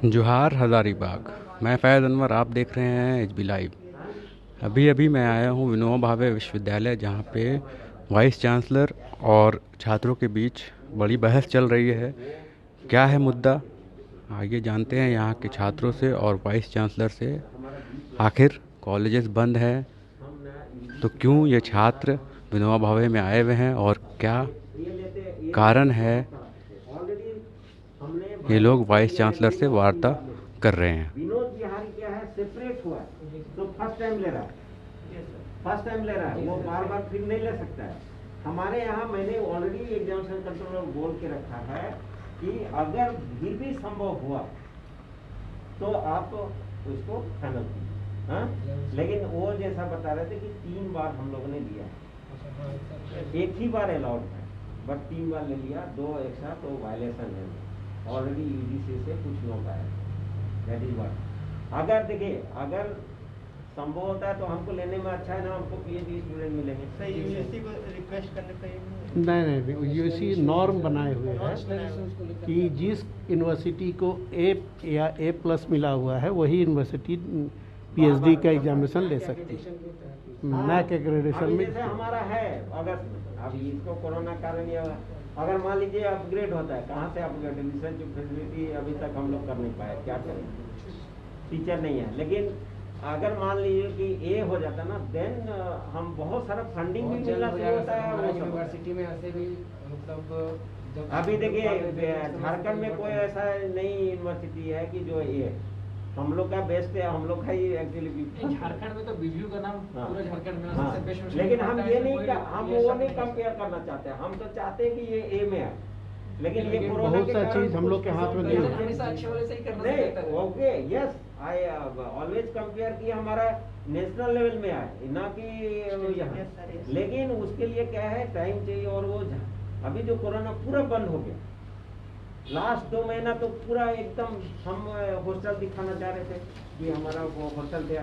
जोहार हज़ारीबाग। मैं फैज़ अनवर, आप देख रहे हैं एच बी लाइव। अभी अभी मैं आया हूँ विनोबा भावे विश्वविद्यालय, जहाँ पे वाइस चांसलर और छात्रों के बीच बड़ी बहस चल रही है। क्या है मुद्दा, आइए जानते हैं यहाँ के छात्रों से और वाइस चांसलर से। आखिर कॉलेजेस बंद हैं तो क्यों ये छात्र विनोबा भावे में आए हुए हैं और क्या कारण है, ये लोग वाइस चांसलर से वार्ता कर रहे हैं। विनोद बिहारी क्या है, सेपरेट हुआ तो फर्स्ट टाइम ले रहा है, वो बार बार फिर नहीं ले सकता है। हमारे यहाँ मैंने ऑलरेडी एग्जामिनेशन कंट्रोलर बोल के रखा है कि अगर फिर भी संभव हुआ तो आप उसको फाइनल कीजिए। हाँ, लेकिन वो जैसा बता रहे थे कि 3 बार हम लोगों ने लिया, एक ही बार अलाउड है, बट 3 बार ले लिया, 2 एक्स्ट्रा तो वायलेशन है। ऑलरेडी यूजीसी से कुछ लोग आए, दैट इज व्हाट। अगर देखिए, अगर संभव होता है तो हमको लेने में अच्छा है ना, हमको पीएचडी स्टूडेंट मिलेंगे। सही, यूजीसी को रिक्वेस्ट करने पे नहीं, यूजीसी नॉर्म बनाए हुए हैं कि जिस यूनिवर्सिटी को ए या A+ मिला हुआ है वही यूनिवर्सिटी पीएचडी का एग्जामिनेशन ले सकती है। नैक एक्रेडिटेशन में जैसे हमारा है अगस्त में, अभी इसको कोरोना कारण या अगर मान लीजिए अपग्रेड होता है, कहाँ से अपग्रेड, रिसर्च फैसिलिटी अभी तक हम लोग कर नहीं पाए, क्या करें, टीचर नहीं है। लेकिन अगर मान लीजिए कि ए हो जाता ना, देन हम बहुत सारा फंडिंग भी मिलना शुरू होता है यूनिवर्सिटी में। ऐसे भी मतलब अभी देखिए झारखंड में कोई ऐसा नई यूनिवर्सिटी है कि जो ए, हम लोग का बेस्ट है, हम लोग का ही एक्चुअली झारखंड में तो बीबीयू का नाम पूरा झारखंड में सबसे बेस्ट। लेकिन हम ये नहीं, हम वो नहीं कंपेयर करना चाहते, हम तो चाहते हैं कि ये ए में है। लेकिन ये कोरोना के कारण चीज हम लोग के हाथ में नहीं है। हमेशा अच्छे वाले से ही करना चाहिए। Okay, yes, I always compare कि हमारा नेशनल लेवल में आए, ना कि यहाँ। लेकिन उसके लिए क्या है, टाइम चाहिए। और वो अभी जो कोरोना पूरा बंद हो गया, लास्ट 2 महीना तो पूरा एकदम हम हॉस्टल दिखाना चाह रहे थे कि हमारा वो हॉस्टल दिया,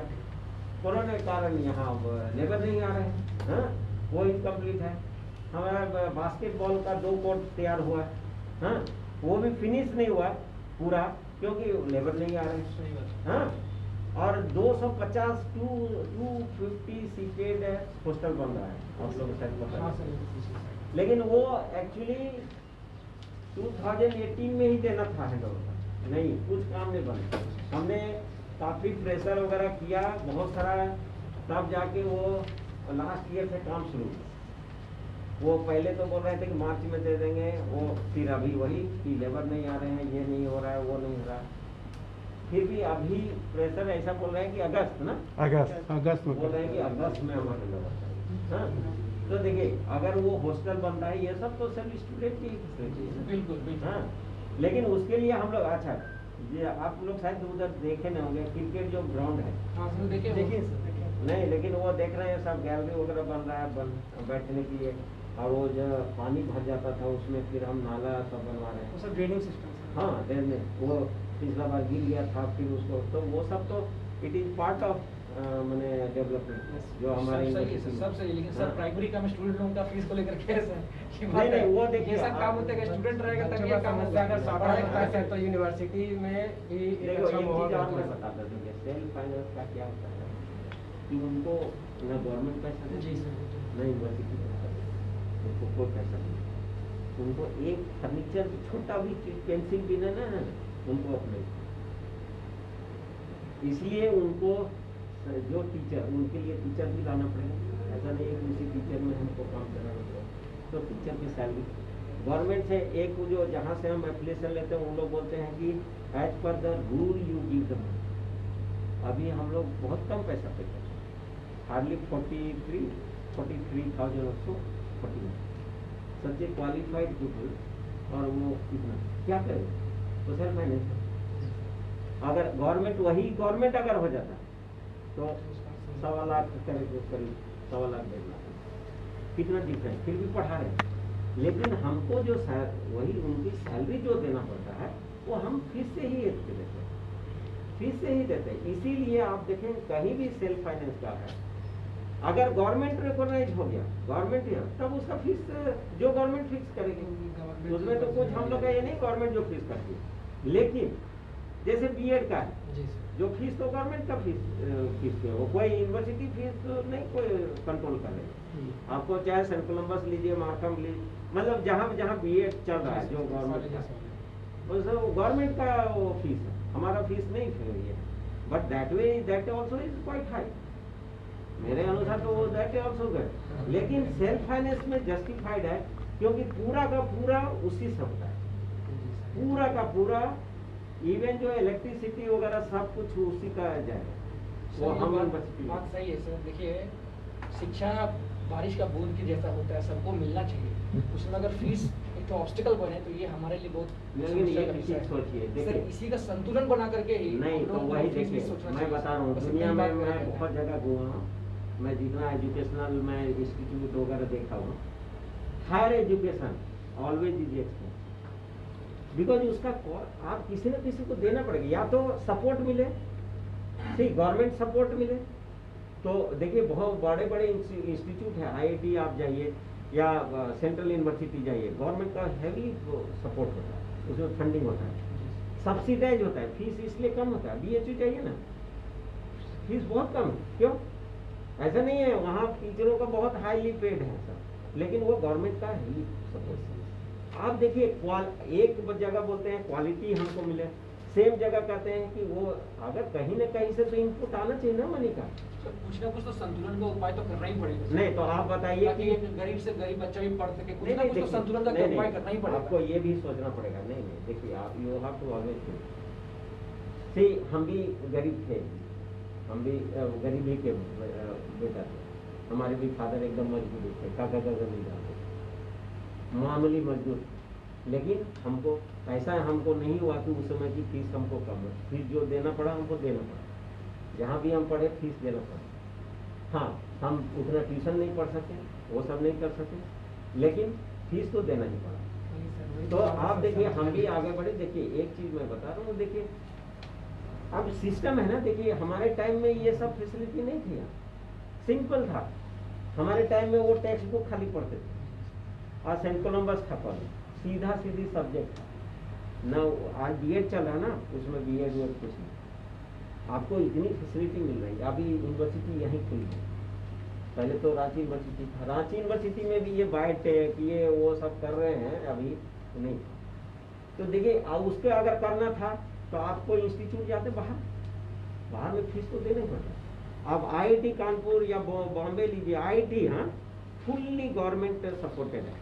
कोरोना के कारण यहाँ लेबर नहीं आ रहे हैं। हाँ, वो इनकम्प्लीट है। हमारा बास्केटबॉल का 2 कोर्ट तैयार हुआ है, हाँ, वो भी फिनिश नहीं हुआ पूरा क्योंकि लेबर नहीं आ रहे हैं। हाँ, और 250 250 सीटेड हॉस्टल बन रहा है, आप लोग शायद पता है। लेकिन वो एक्चुअली 2018 में ही देना था हैंडओवर, नहीं, कुछ काम नहीं बना। हमने काफ़ी प्रेशर वगैरह किया, बहुत सारा, तब जाके वो लास्ट ईयर से काम शुरू। वो पहले तो बोल रहे थे कि मार्च में दे देंगे, वो फिर अभी वही कि लेबर नहीं आ रहे हैं, ये नहीं हो रहा है, वो नहीं हो रहा है। फिर भी अभी प्रेशर ऐसा बोल रहे हैं कि अगस्त में बोल रहे हैं कि अगस्त में हमारे लेबर चाहिए। हाँ, तो देखिए, अगर वो हॉस्टल बन रहा है, ये सब तो सभी स्टूडेंट की फैसिलिटी है। बिल्कुल। हाँ, लेकिन उसके लिए हम लोग, अच्छा, ये आप लोग शायद उधर देखे ना होंगे, क्रिकेट जो ग्राउंड है, देखिए नहीं, लेकिन वो देख रहे हैं सब गैलरी वगैरह बन रहा है बैठने के लिए, और वो जो पानी भर जाता था उसमें फिर हम नाला सब बनवा रहे हैं, सब ड्रेनिंग सिस्टम। हाँ, ड्रेनेज, वो पिछला बार गिर गया था, फिर उसको, तो वो सब तो इट इज पार्ट ऑफ मैंने डेवलपमेंट जो हमारे सब सही। लेकिन सर प्राइमरी का स्टूडेंट लोगों का फीस को लेकर कैसे नहीं, वो देखिए, ये सब काम होता है, स्टूडेंट रहेगा तभी ये काम होता है। अगर सारा तो यूनिवर्सिटी में भी एक अच्छा माहौल बताता हूं। सेल्फ फाइनेंस का क्या होता है कि उनको ना गवर्नमेंट पैसा देती है, ना यूनिवर्सिटी पैसा देती है, उनको कोई पैसा नहीं। उनको एक फर्नीचर छोटा भी पेंसिल भी ना उनको अपने, इसलिए उनको जो टीचर, उनके लिए टीचर भी लाना पड़ेगा। ऐसा नहीं है कि उसी टीचर में हमको काम करना पड़ेगा, तो टीचर की सैलरी गवर्नमेंट से, एक जो जहाँ से हम एप्लीकेशन लेते हैं, उन लोग बोलते हैं कि as per the rule you give the money. अभी हम लोग बहुत कम पैसा पे करते हैं, हार्डली 43,000 और 40 सच ए क्वालिफाइड पीपल, और वो कितना क्या करें, तो सर मैंने, अगर गवर्नमेंट अगर हो जाता तो 1.25 लाख करीब 1.25 लाख 1.5 लाख, कितना डिफरेंस, फिर भी पढ़ा रहे। लेकिन हमको जो वही उनकी सैलरी जो देना पड़ता है, वो हम फीस से ही देते हैं, फीस से ही देते हैं। इसीलिए आप देखें कहीं भी सेल्फ फाइनेंस का है अगर गवर्नमेंट रिकॉग्नाइज हो गया गवर्नमेंट या तब उसका फीस जो गवर्नमेंट फिक्स करेगी, उसमें तो कुछ हम लोग का ये नहीं गवर्नमेंट जो फीस करती है। लेकिन जैसे बीएड का है जो फीस तो गवर्नमेंट का फीस है, वो कोई यूनिवर्सिटी फीस तो नहीं कोई कंट्रोल कर रही। आपको चाहे सेंट कोलम्बस लीजिए, मार्कम लीजिए, मतलब जहाँ जहाँ बीएड चल रहा है जो गवर्नमेंट का, गवर्नमेंट का वो फीस है, हमारा फीस नहीं है। But that way that also is quite high, मेरे अनुसार तो वो दैट ऑल्सो गुड। लेकिन सेल्फ फाइनेंस में जस्टिफाइड है क्योंकि पूरा का पूरा उसी से होता है, पूरा का पूरा, इवन जो इलेक्ट्रिसिटी वगैरह सब कुछ उसी का जाएगा। वो हम बात सही है सर। देखिए, शिक्षा बारिश का बूंद की जैसा होता है, सबको मिलना चाहिए। उसमें अगर फीस एक ऑब्स्टिकल बने तो ये हमारे लिए बहुत सोचिए, देखिए इसी का संतुलन बना करके ही नहीं तो वही देखिए, मैं बता रहा हूँ दुनिया में मैं बहुत जगह घूमा हूँ, मैं जितना एजुकेशनल मैं इंस्टीट्यूट वगैरह देखा हूँ, higher education always is expensive because उसका आप किसी न किसी को देना पड़ेगा, या तो सपोर्ट मिले, ठीक गवर्नमेंट सपोर्ट मिले। तो देखिए बहुत बड़े बड़े इंस्टीट्यूट है, आईआईटी आप जाइए या सेंट्रल यूनिवर्सिटी जाइए, गवर्नमेंट का हैवी सपोर्ट होता है, उसमें फंडिंग होता है, सब्सिडाइज होता है, फीस इसलिए कम होता है। बीएचयू जाइए ना, फीस बहुत कम है। क्यों? ऐसा नहीं है, वहाँ टीचरों का बहुत हाईली पेड है सर, लेकिन वो गवर्नमेंट का ही सपोर्ट। आप देखिए एक जगह बोलते हैं क्वालिटी हमको मिले, सेम जगह कहते हैं कि वो अगर कहीं न कहीं से तो इनपुट आना चाहिए ना मनी का। कुछ ना कुछ तो संतुलन का उपाय तो करना ही पड़ेगा। नहीं तो आप बताइए कि गरीब से गरीब बच्चा भी पढ़ सके, कुछ ना कुछ तो संतुलन का उपाय करना ही पड़ेगा। आपको ये भी सोचना पड़ेगा। नहीं देखिए, आप you have to always think, हम भी गरीब थे, हम भी गरीबी के बेटा थे, हमारे भी फादर एकदम मजदूर थे, काका जमींदार थे, मामूली मजदूर, लेकिन हमको ऐसा हमको नहीं हुआ कि उस समय की फीस हमको कम है, फीस जो देना पड़ा हमको देना पड़ा, जहाँ भी हम पढ़े फीस देना पड़ा। हाँ, हम उतना ट्यूशन नहीं पढ़ सके, वो सब नहीं कर सके, लेकिन फीस तो देना ही पड़ा। तो आप देखिए हम भी आगे बढ़े। देखिए एक चीज मैं बता रहा हूँ, देखिए अब सिस्टम है ना, देखिए हमारे टाइम में ये सब फैसिलिटी नहीं थी, सिंपल था। हमारे टाइम में वो टेक्स्ट बुक खाली पढ़ते थे और सेंट कोलम्बस था कॉलेज, सीधा सीधी सब्जेक्ट था ना। आज बीएड चल रहा है ना, उसमें बीएड में कुछ नहीं, आपको इतनी फैसिलिटी मिल रही है। अभी यूनिवर्सिटी यहीं खुली है, पहले तो रांची यूनिवर्सिटी था, रांची यूनिवर्सिटी में भी ये बायोटेक ये वो सब कर रहे हैं, अभी नहीं। तो देखिए उसके अगर करना था तो आपको इंस्टीट्यूट जाते बाहर में फीस तो देना ही पड़ता। अब आईआईटी कानपुर या बॉम्बे लीजिए, आईआईटी हाँ फुल्ली गवर्नमेंट सपोर्टेड है।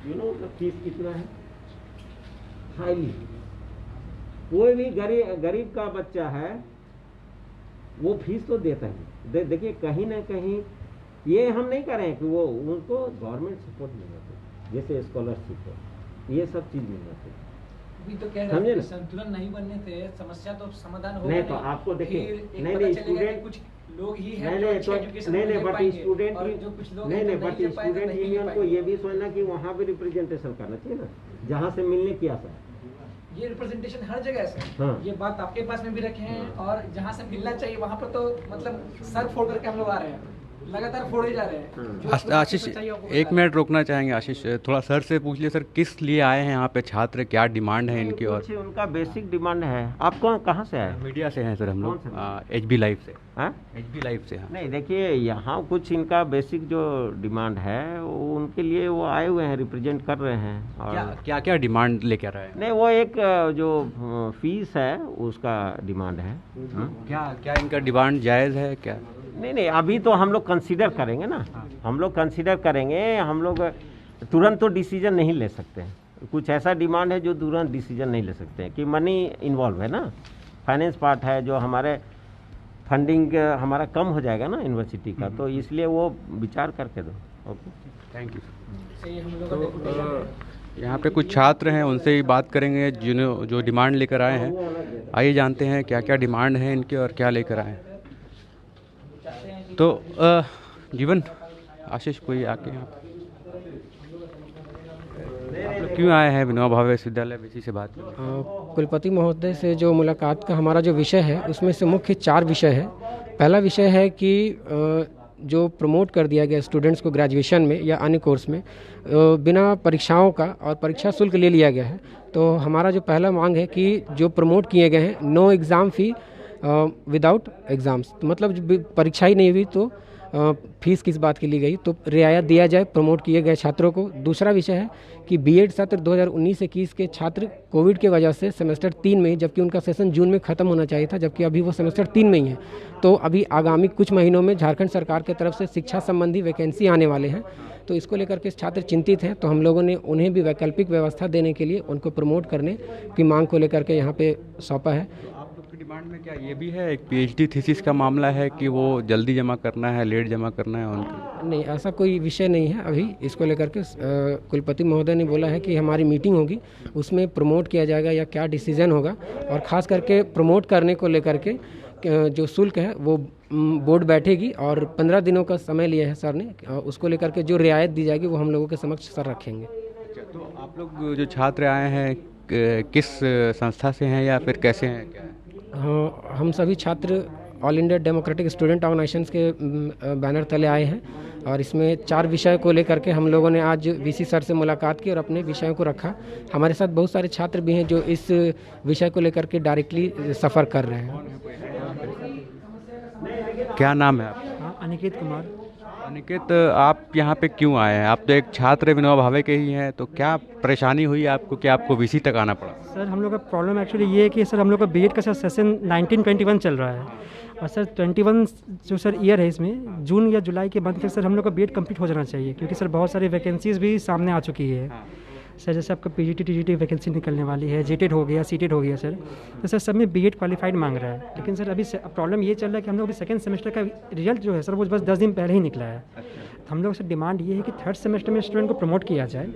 यू नो फीस कितना है, हाईली। कोई भी गरीब का बच्चा है वो फीस तो देता है। देखिए कहीं ना कहीं ये हम नहीं कर रहे हैं कि वो उनको गवर्नमेंट सपोर्ट मिलना चाहिए, जैसे स्कॉलरशिप है, ये सब चीज मिलना चाहिए। अभी तो कह रहे हैं संतुलन नहीं बनने से समस्या तो समाधान होगा नहीं। तो आपको देखिए नहीं स्टूडेंट कुछ लोग ही हैं नहीं but student but student union को ये भी सोचना कि वहाँ भी रिप्रेजेंटेशन करना चाहिए ना, जहाँ से मिलने की आशा है। ये रिप्रेजेंटेशन हर जगह है। हाँ। ये बात आपके पास में भी रखे हैं, और जहाँ से मिलना चाहिए वहाँ पर तो मतलब सर फोड़ करके हम लोग आ रहे हैं, लगातार फोड़े जा रहे हैं। आशीष एक मिनट रोकना चाहेंगे। आशीष थोड़ा सर से पूछ लिया, सर किस लिए आए हैं यहाँ पे छात्र, क्या डिमांड है इनकी? और उनका बेसिक डिमांड है। आप कहाँ से आए? मीडिया से हैं सर हम लोग, एचबी लाइव से। एचबी लाइव से। नहीं देखिए यहाँ कुछ इनका बेसिक जो डिमांड है वो उनके लिए वो आए हुए हैं, रिप्रेजेंट कर रहे हैं। और क्या क्या डिमांड लेकर आए हैं? नहीं वो एक जो फीस है उसका डिमांड है। क्या इनका डिमांड जायज़ है क्या? नहीं अभी तो हम लोग कंसीडर करेंगे ना, हम लोग कंसीडर करेंगे। हम लोग तुरंत तो डिसीजन नहीं ले सकते हैं। कुछ ऐसा डिमांड है जो तुरंत डिसीजन नहीं ले सकते हैं कि मनी इन्वॉल्व है ना, फाइनेंस पार्ट है, जो हमारे फंडिंग हमारा कम हो जाएगा ना यूनिवर्सिटी का, तो इसलिए वो विचार करके दो। Okay, thank you. तो यहाँ पे कुछ छात्र हैं, उनसे ही बात करेंगे जो डिमांड लेकर आए हैं। आइए जानते हैं क्या क्या डिमांड है इनके और क्या लेकर आए हैं। तो जीवन, आशीष कोई आके यहाँ आप लोग क्यों आए हैं विनोबा भावे विश्वविद्यालय? इसी से बात कुलपति महोदय से जो मुलाकात का हमारा जो विषय है उसमें से मुख्य 4 विषय है। पहला विषय है कि जो प्रमोट कर दिया गया स्टूडेंट्स को ग्रेजुएशन में या अन्य कोर्स में बिना परीक्षाओं का और परीक्षा शुल्क ले लिया गया है। तो हमारा जो पहला मांग है कि जो प्रमोट किए गए हैं no exam fee without exams, तो मतलब जब परीक्षा ही नहीं हुई तो फीस किस बात की ली गई, तो रियायत दिया जाए प्रमोट किए गए छात्रों को। दूसरा विषय है कि बीएड सत्र 2019-21 के छात्र कोविड के वजह से सेमेस्टर 3 में, जबकि उनका सेशन जून में ख़त्म होना चाहिए था, जबकि अभी वो सेमेस्टर 3 में ही है। तो अभी आगामी कुछ महीनों में झारखंड सरकार की तरफ से शिक्षा संबंधी वैकेंसी आने वाले हैं, तो इसको लेकर के छात्र चिंतित हैं। तो हम लोगों ने उन्हें भी वैकल्पिक व्यवस्था देने के लिए उनको प्रमोट करने की मांग को लेकर के यहाँ पे सौंपा है। आप लोग की डिमांड में क्या ये भी है, एक पीएचडी थीसिस का मामला है कि वो जल्दी जमा करना है, लेट जमा करना है उनको? नहीं, ऐसा कोई विषय नहीं है अभी। इसको लेकर के कुलपति महोदय ने बोला है कि हमारी मीटिंग होगी, उसमें प्रमोट किया जाएगा या क्या डिसीजन होगा, और ख़ास करके प्रमोट करने को लेकर के जो शुल्क है वो बोर्ड बैठेगी और 15 दिनों का समय लिया है सर ने, उसको लेकर के जो रियायत दी जाएगी वो हम लोगों के समक्ष सर रखेंगे। तो आप लोग जो छात्र आए हैं किस संस्था से हैं या फिर कैसे हैं, क्या है? हाँ, हम सभी छात्र all India democratic student organisation के बैनर तले आए हैं, और इसमें 4 विषय को लेकर के हम लोगों ने आज वीसी सर से मुलाकात की और अपने विषयों को रखा। हमारे साथ बहुत सारे छात्र भी हैं जो इस विषय को लेकर के डायरेक्टली सफ़र कर रहे हैं। क्या नाम है आपका? अनिकेत कुमार। अनिकेत, आप यहाँ पे क्यों आए हैं? आप तो एक छात्र विनोबा भावे के ही हैं, तो क्या परेशानी हुई आपको कि आपको वीसी तक आना पड़ा? सर हम लोग का प्रॉब्लम एक्चुअली ये है कि सर हम लोग का बीएड का सर सेशन 1921 चल रहा है, और सर 21 जो सर ईयर है इसमें जून या जुलाई के बाद तक सर हम लोग का बीएड कंप्लीट हो जाना चाहिए, क्योंकि सर बहुत सारी वैकेंसीज़ भी सामने आ चुकी है। सर जैसे आपका पीजीटी टीजीटी वैकेंसी निकलने वाली है, जेटेड हो गया, सीटेड हो गया सर, तो सर सब में बीएड क्वालिफाइड मांग रहा है। लेकिन सर अभी प्रॉब्लम ये चल रहा है कि हम लोग अभी सेकंड सेमेस्टर का रिजल्ट जो है सर वो बस 10 दिन पहले ही निकला है। तो हम लोग से डिमांड ये है कि थर्ड सेमेस्टर में स्टूडेंट को प्रमोट किया जाए,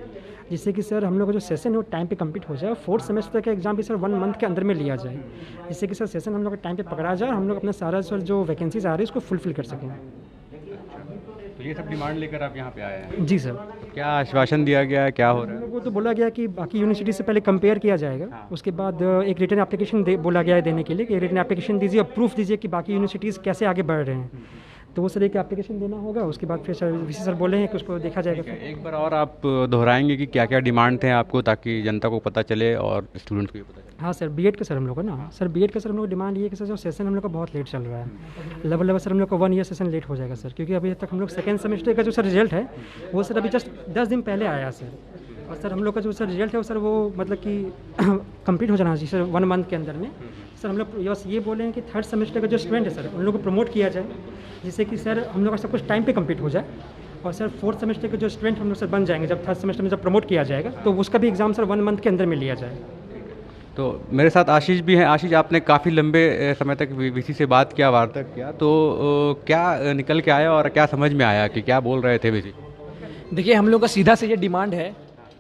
जिससे कि सर हम लोग का जो सेशन है वो टाइम पे कंप्लीट हो जाए, और फोर्थ सेमेस्टर का एग्जाम भी सर 1 मंथ के अंदर में लिया जाए, जिससे कि सर सेशन हम लोग का टाइम पे पकड़ा जाए और हम लोग अपना सारा सर जो वैकेंसीज आ रही है उसको फुलफिल कर सकें। तो ये सब डिमांड लेकर आप यहाँ पे आए हैं? जी सर। क्या आश्वासन दिया गया है, क्या हो रहा है? वो तो बोला गया कि बाकी यूनिवर्सिटी से पहले कंपेयर किया जाएगा, उसके बाद एक रिटर्न एप्लीकेशन बोला गया है देने के लिए कि रिटर्न एप्लीकेशन दीजिए और प्रूफ दीजिए कि बाकी यूनिवर्सिटीज़ कैसे आगे बढ़ रहे हैं। तो वो सर एक एप्लीकेशन देना होगा, उसके बाद फिर सर वीसी सर बोले हैं कि उसको देखा जाएगा। एक बार और आप दोहराएंगे कि क्या क्या डिमांड थे आपको, ताकि जनता को पता चले और स्टूडेंट्स को भी पता चले? हाँ सर, बीएड का सर हम लोग का ना सर बीएड का सर हम लोग डिमांड ये है कि सर जो सेशन हम लोग का बहुत लेट चल रहा है, लगभग सर हम लोग का 1 ईयर सेशन लेट हो जाएगा सर, क्योंकि अभी तक हम लोग सेकेंड सेमेस्टर का जो सर रिजल्ट है वो सर अभी जस्ट 10 दिन पहले आया सर, और सर हम लोग का जो सर रिजल्ट है वो सर वो मतलब कि कंप्लीट हो जाना चाहिए सर 1 मंथ के अंदर में। सर हम लोग बस ये बोले हैं कि थर्ड सेमेस्टर का जो स्टूडेंट है सर उन लोग को प्रमोट किया जाए, जिससे कि सर हम लोग का सब कुछ टाइम पे कंप्लीट हो जाए, और सर फोर्थ सेमेस्टर के जो स्टूडेंट हम लोग सर बन जाएंगे जब थर्ड सेमेस्टर में जब प्रमोट किया जाएगा, तो उसका भी एग्जाम सर 1 मंथ के अंदर में लिया जाए। तो मेरे साथ आशीष भी हैं। आशीष, आपने काफ़ी लंबे समय तक वीसी से बात किया, वार्ता किया, तो क्या निकल के आया और क्या समझ में आया कि क्या बोल रहे थे वीसी? देखिए, हम लोग का सीधा से ये डिमांड है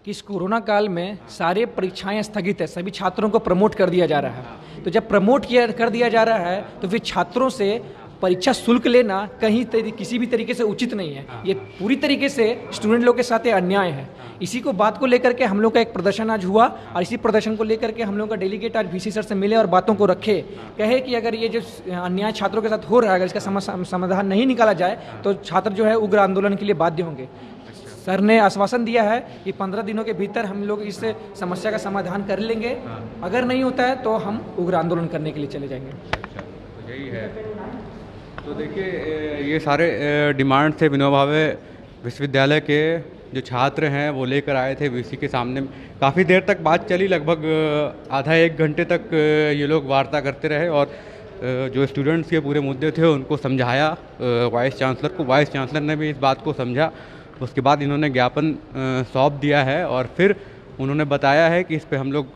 कि इस कोरोना काल में सारे परीक्षाएं स्थगित है, सभी छात्रों को प्रमोट कर दिया जा रहा है। तो जब प्रमोट कर दिया जा रहा है तो फिर छात्रों से परीक्षा शुल्क लेना किसी भी तरीके से उचित नहीं है। ये पूरी तरीके से स्टूडेंट लोग के साथ अन्याय है। इसी को बात को लेकर के हम लोग का एक प्रदर्शन आज हुआ, और इसी प्रदर्शन को लेकर के हम लोग का डेलीगेट आज वीसी सर से मिले और बातों को रखे, कहे कि अगर ये जो अन्याय छात्रों के साथ हो रहा है, अगर इसका समाधान नहीं निकाला जाए तो छात्र जो है उग्र आंदोलन के लिए बाध्य होंगे। सर ने आश्वासन दिया है कि 15 दिनों के भीतर हम लोग इस समस्या का समाधान कर लेंगे, अगर नहीं होता है तो हम उग्र आंदोलन करने के लिए चले जाएंगे। तो यही है। तो देखिए, ये सारे डिमांड थे विनोबा भावे विश्वविद्यालय के जो छात्र हैं वो लेकर आए थे वीसी के सामने। काफ़ी देर तक बात चली, लगभग आधा 1 घंटे तक ये लोग वार्ता करते रहे, और जो स्टूडेंट्स के पूरे मुद्दे थे उनको समझाया वाइस चांसलर को। वाइस चांसलर ने भी इस बात को समझा। उसके बाद इन्होंने ज्ञापन सौंप दिया है, और फिर उन्होंने बताया है कि इस पे हम लोग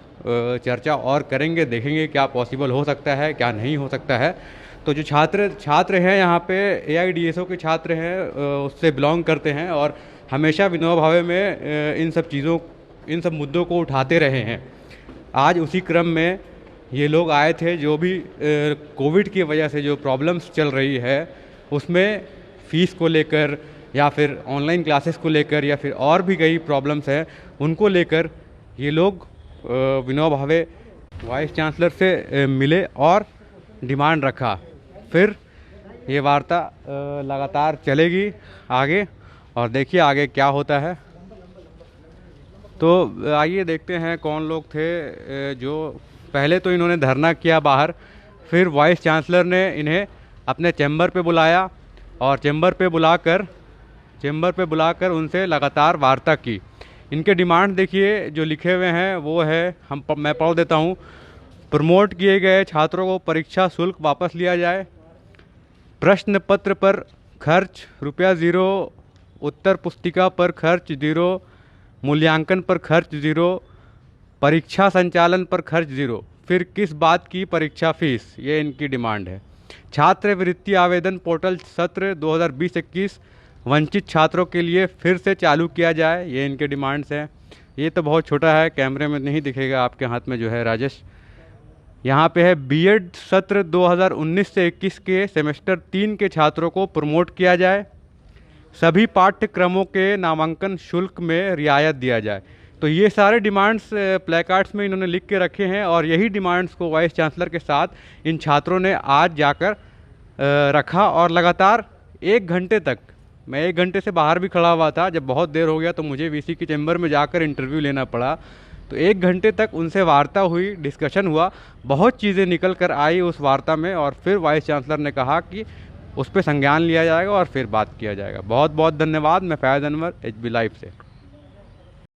चर्चा और करेंगे, देखेंगे क्या पॉसिबल हो सकता है, क्या नहीं हो सकता है। तो जो छात्र हैं यहाँ पे AIDSO के छात्र हैं, उससे बिलोंग करते हैं, और हमेशा विनोबा भावे में इन सब मुद्दों को उठाते रहे हैं। आज उसी क्रम में ये लोग आए थे। जो भी कोविड की वजह से जो प्रॉब्लम्स चल रही है उसमें फ़ीस को लेकर या फिर ऑनलाइन क्लासेस को लेकर या फिर और भी कई प्रॉब्लम्स हैं, उनको लेकर ये लोग विनोबा भावे वाइस चांसलर से मिले और डिमांड रखा। फिर ये वार्ता लगातार चलेगी आगे, और देखिए आगे क्या होता है। तो आइए देखते हैं कौन लोग थे जो पहले तो इन्होंने धरना किया बाहर, फिर वाइस चांसलर ने इन्हें अपने चैम्बर पे बुलाया और चैम्बर पे बुलाकर उनसे लगातार वार्ता की। इनके डिमांड देखिए जो लिखे हुए हैं वो है, मैं पढ़ देता हूँ। प्रमोट किए गए छात्रों को परीक्षा शुल्क वापस लिया जाए, प्रश्न पत्र पर खर्च ₹0, उत्तर पुस्तिका पर खर्च 0, मूल्यांकन पर खर्च 0, परीक्षा संचालन पर खर्च 0, फिर किस बात की परीक्षा फीस, ये इनकी डिमांड है। छात्रवृत्ति आवेदन पोर्टल सत्र 2020-21 वंचित छात्रों के लिए फिर से चालू किया जाए, ये इनके डिमांड्स हैं। ये तो बहुत छोटा है, कैमरे में नहीं दिखेगा आपके हाथ में जो है राजेश। यहाँ पे है बीएड सत्र 2019 से 21 के सेमेस्टर 3 के छात्रों को प्रमोट किया जाए, सभी पाठ्यक्रमों के नामांकन शुल्क में रियायत दिया जाए। तो ये सारे डिमांड्स प्लेकार्ड्स में इन्होंने लिख के रखे हैं, और यही डिमांड्स को वाइस चांसलर के साथ इन छात्रों ने आज जाकर रखा। और लगातार 1 घंटे तक, मैं 1 घंटे से बाहर भी खड़ा हुआ था, जब बहुत देर हो गया तो मुझे वीसी के चैम्बर में जाकर इंटरव्यू लेना पड़ा। तो 1 घंटे तक उनसे वार्ता हुई, डिस्कशन हुआ, बहुत चीज़ें निकल कर आई उस वार्ता में, और फिर वाइस चांसलर ने कहा कि उस पर संज्ञान लिया जाएगा और फिर बात किया जाएगा। बहुत बहुत धन्यवाद। मैं फैज़ अनवर, एचबी लाइव से।